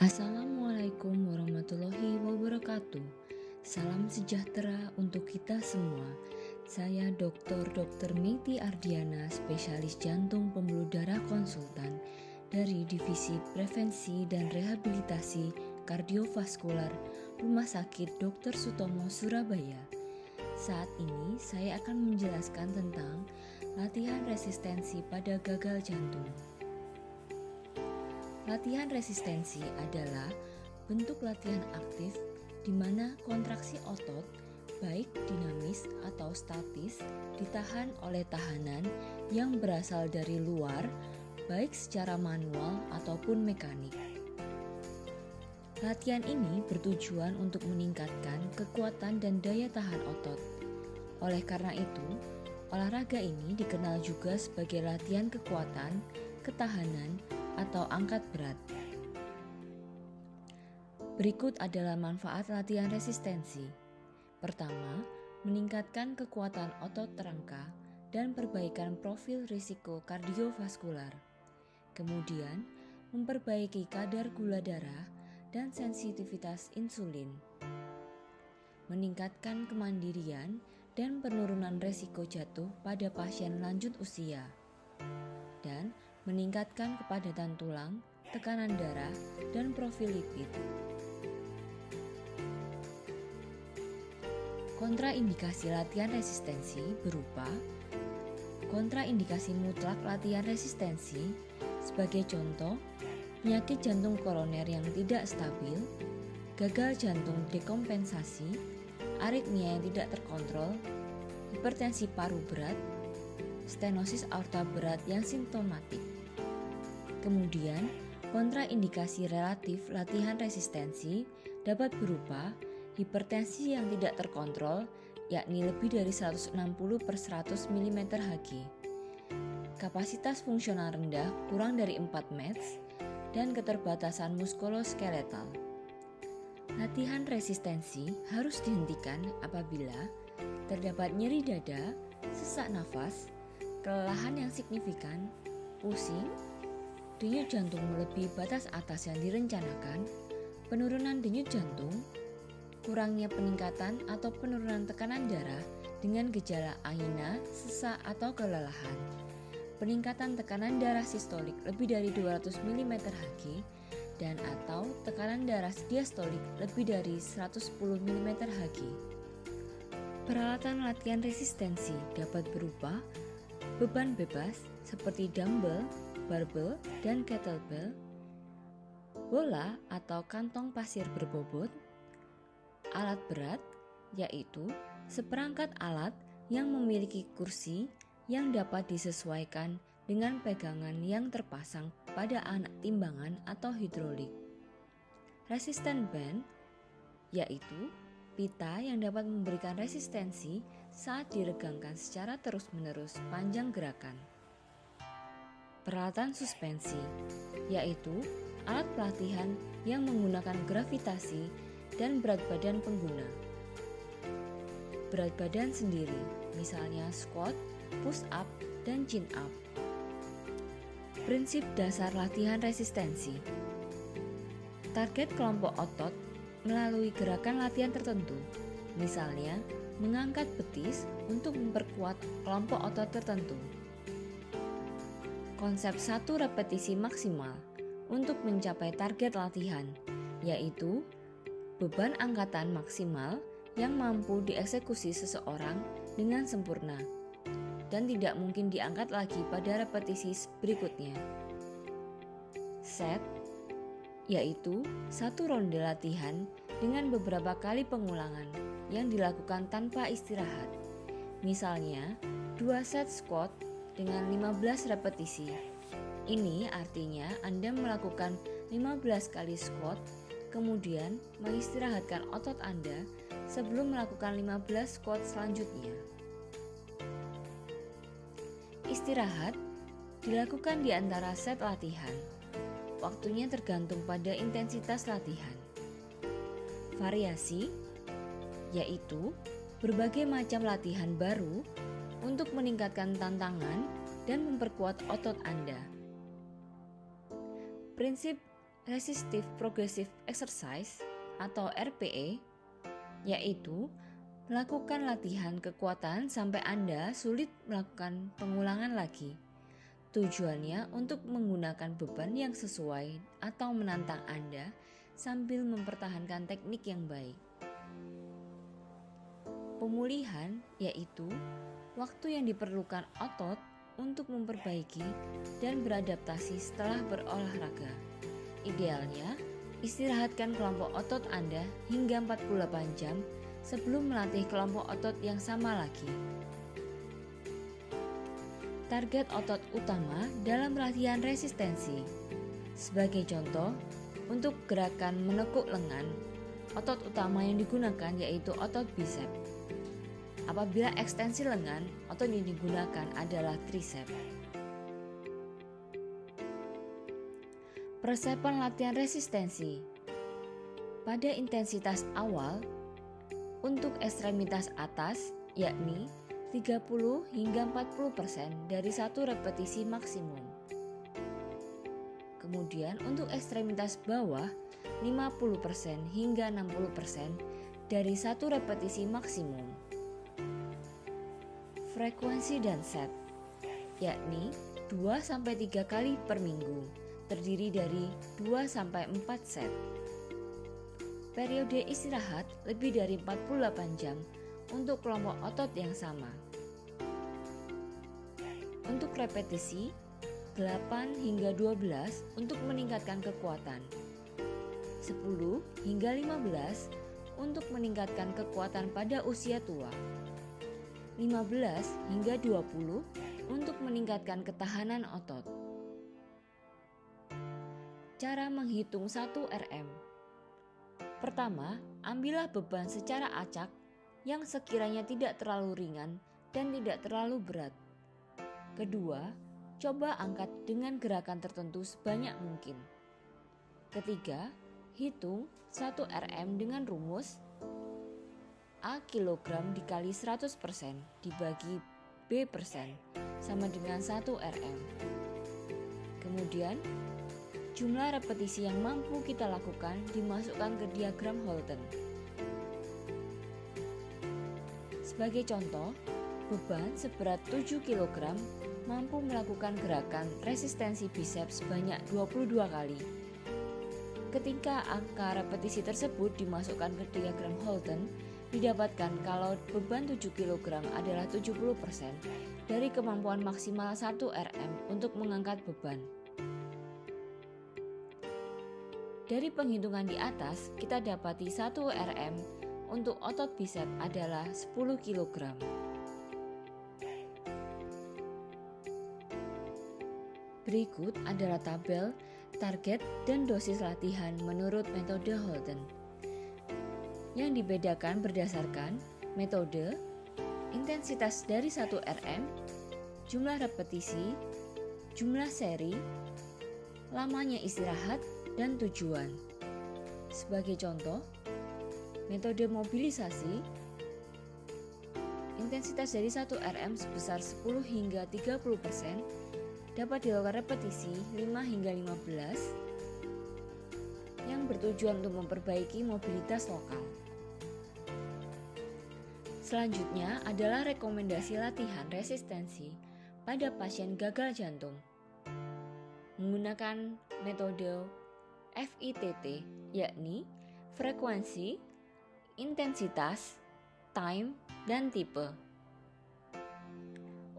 Assalamualaikum warahmatullahi wabarakatuh. Salam sejahtera untuk kita semua. Saya Dr. Meiti Ardiana, spesialis jantung pembuluh darah konsultan dari Divisi Prevensi dan Rehabilitasi Kardiovaskular Rumah Sakit Dr. Sutomo Surabaya. Saat ini saya akan menjelaskan tentang latihan resistensi pada gagal jantung. Latihan resistensi adalah bentuk latihan aktif di mana kontraksi otot, baik dinamis atau statis, ditahan oleh tahanan yang berasal dari luar, baik secara manual ataupun mekanik. Latihan ini bertujuan untuk meningkatkan kekuatan dan daya tahan otot. Oleh karena itu, olahraga ini dikenal juga sebagai latihan kekuatan, ketahanan, atau angkat berat. Berikut adalah manfaat latihan resistensi. Pertama, meningkatkan kekuatan otot rangka dan perbaikan profil risiko kardiovaskular. Kemudian, memperbaiki kadar gula darah dan sensitivitas insulin. Meningkatkan kemandirian dan penurunan risiko jatuh pada pasien lanjut usia. Dan meningkatkan kepadatan tulang, tekanan darah, dan profil lipid. Kontraindikasi latihan resistensi berupa kontraindikasi mutlak latihan resistensi, sebagai contoh, penyakit jantung koroner yang tidak stabil, gagal jantung dekompensasi, aritmia yang tidak terkontrol, hipertensi paru berat, stenosis aorta berat yang simptomatik. Kemudian, kontraindikasi relatif latihan resistensi dapat berupa hipertensi yang tidak terkontrol, yakni lebih dari 160/100 mm/Hg, kapasitas fungsional rendah kurang dari 4 Mets, dan keterbatasan muskuloskeletal. Latihan resistensi harus dihentikan apabila terdapat nyeri dada, sesak nafas, kelelahan yang signifikan, pusing, denyut jantung melebihi batas atas yang direncanakan, penurunan denyut jantung, kurangnya peningkatan atau penurunan tekanan darah dengan gejala angina, sesak atau kelelahan, peningkatan tekanan darah sistolik lebih dari 200 mm/Hg, dan atau tekanan darah diastolik lebih dari 110 mm/Hg. Peralatan latihan resistensi dapat berupa beban bebas seperti dumbbell, barbel, dan kettlebell, bola atau kantong pasir berbobot, alat berat, yaitu seperangkat alat yang memiliki kursi yang dapat disesuaikan dengan pegangan yang terpasang pada anak timbangan atau hidrolik. Resistant band, yaitu pita yang dapat memberikan resistensi saat diregangkan secara terus-menerus panjang gerakan. Peralatan suspensi, yaitu alat pelatihan yang menggunakan gravitasi dan berat badan pengguna. Berat badan sendiri, misalnya squat, push up, dan chin up. Prinsip dasar latihan resistensi. Target kelompok otot melalui gerakan latihan tertentu, misalnya mengangkat betis untuk memperkuat kelompok otot tertentu. Konsep 1 repetisi maksimal untuk mencapai target latihan, yaitu beban angkatan maksimal yang mampu dieksekusi seseorang dengan sempurna dan tidak mungkin diangkat lagi pada repetisi berikutnya. Set, yaitu satu ronde latihan dengan beberapa kali pengulangan yang dilakukan tanpa istirahat. Misalnya, 2 set squat dengan 15 repetisi. Ini artinya Anda melakukan 15 kali squat, kemudian mengistirahatkan otot Anda sebelum melakukan 15 squat selanjutnya. Istirahat dilakukan di antara set latihan. Waktunya tergantung pada intensitas latihan. Variasi, yaitu berbagai macam latihan baru untuk meningkatkan tantangan dan memperkuat otot Anda. Prinsip Resistive Progressive Exercise atau RPE, yaitu melakukan latihan kekuatan sampai Anda sulit melakukan pengulangan lagi. Tujuannya untuk menggunakan beban yang sesuai atau menantang Anda sambil mempertahankan teknik yang baik. Pemulihan yaitu waktu yang diperlukan otot untuk memperbaiki dan beradaptasi setelah berolahraga. Idealnya, istirahatkan kelompok otot Anda hingga 48 jam sebelum melatih kelompok otot yang sama lagi. Target otot utama dalam latihan resistensi. Sebagai contoh, untuk gerakan menekuk lengan, otot utama yang digunakan yaitu otot bicep. Apabila ekstensi lengan, otot yang digunakan adalah tricep. Persiapan latihan resistensi. Pada intensitas awal, untuk ekstremitas atas, yakni 30 hingga 40% dari satu repetisi maksimum. Kemudian untuk ekstremitas bawah, 50% hingga 60% dari satu repetisi maksimum. Frekuensi dan set, yakni 2-3 kali per minggu, terdiri dari 2-4 set. Periode istirahat lebih dari 48 jam untuk kelompok otot yang sama. Untuk repetisi, 8 hingga 12 untuk meningkatkan kekuatan. 10 hingga 15 untuk meningkatkan kekuatan pada usia tua. 15 hingga 20 untuk meningkatkan ketahanan otot. Cara menghitung 1 RM. Pertama, ambillah beban secara acak yang sekiranya tidak terlalu ringan dan tidak terlalu berat. Kedua, coba angkat dengan gerakan tertentu sebanyak mungkin. Ketiga, hitung 1 RM dengan rumus A kilogram dikali 100% dibagi B persen sama dengan 1 RM. Kemudian, jumlah repetisi yang mampu kita lakukan dimasukkan ke diagram Holton. Sebagai contoh, beban seberat 7 kg mampu melakukan gerakan resistensi biceps sebanyak 22 kali. Ketika angka repetisi tersebut dimasukkan ke diagram Holton, didapatkan kalau beban 7 kg adalah 70% dari kemampuan maksimal 1 RM untuk mengangkat beban. Dari penghitungan di atas, kita dapati 1 RM untuk otot bicep adalah 10 kg. Berikut adalah tabel, target, dan dosis latihan menurut metode Holton. Yang dibedakan berdasarkan metode, intensitas dari 1 RM, jumlah repetisi, jumlah seri, lamanya istirahat, dan tujuan. Sebagai contoh, metode mobilisasi, intensitas dari 1 RM sebesar 10 hingga 30% dapat dilakukan repetisi 5 hingga 15 yang bertujuan untuk memperbaiki mobilitas lokal. Selanjutnya adalah rekomendasi latihan resistensi pada pasien gagal jantung. Menggunakan metode FITT, yakni frekuensi, intensitas, time, dan tipe.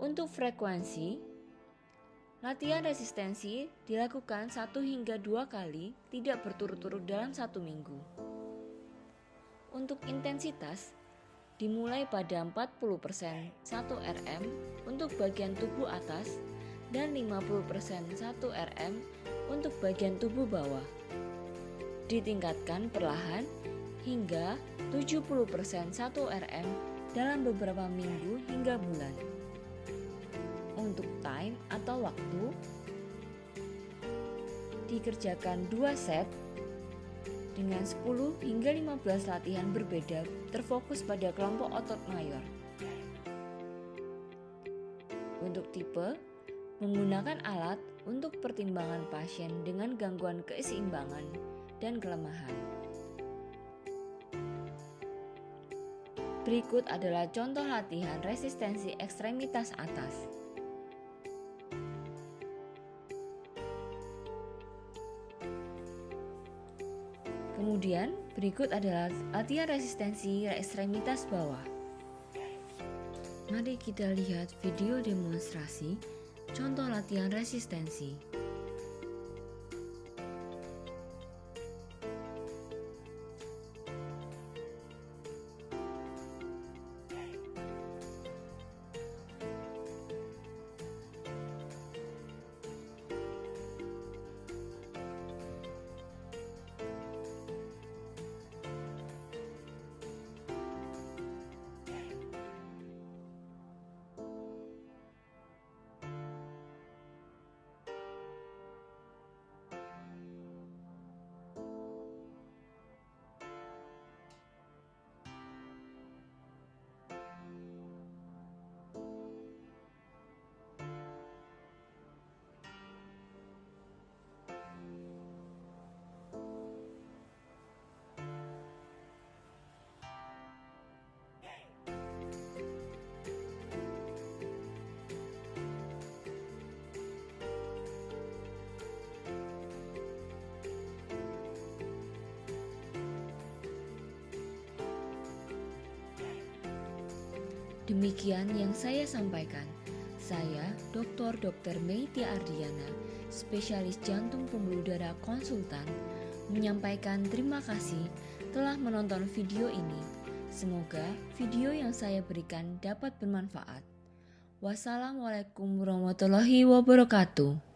Untuk frekuensi, latihan resistensi dilakukan 1 hingga 2 kali tidak berturut-turut dalam 1 minggu. Untuk intensitas, dimulai pada 40% 1 RM untuk bagian tubuh atas dan 50% 1 RM untuk bagian tubuh bawah. Ditingkatkan perlahan hingga 70% 1 RM dalam beberapa minggu hingga bulan. Untuk time atau waktu, dikerjakan 2 set dengan 10 hingga 15 latihan berbeda terfokus pada kelompok otot mayor. Untuk tipe, menggunakan alat untuk pertimbangan pasien dengan gangguan keseimbangan dan kelemahan. Berikut adalah contoh latihan resistensi ekstremitas atas. Kemudian, berikut adalah latihan resistensi ekstremitas bawah. Mari kita lihat video demonstrasi contoh latihan resistensi. Demikian yang saya sampaikan. Saya Dr. Meiti Ardiana, spesialis jantung pembuluh darah konsultan, menyampaikan terima kasih telah menonton video ini. Semoga video yang saya berikan dapat bermanfaat. Wassalamualaikum warahmatullahi wabarakatuh.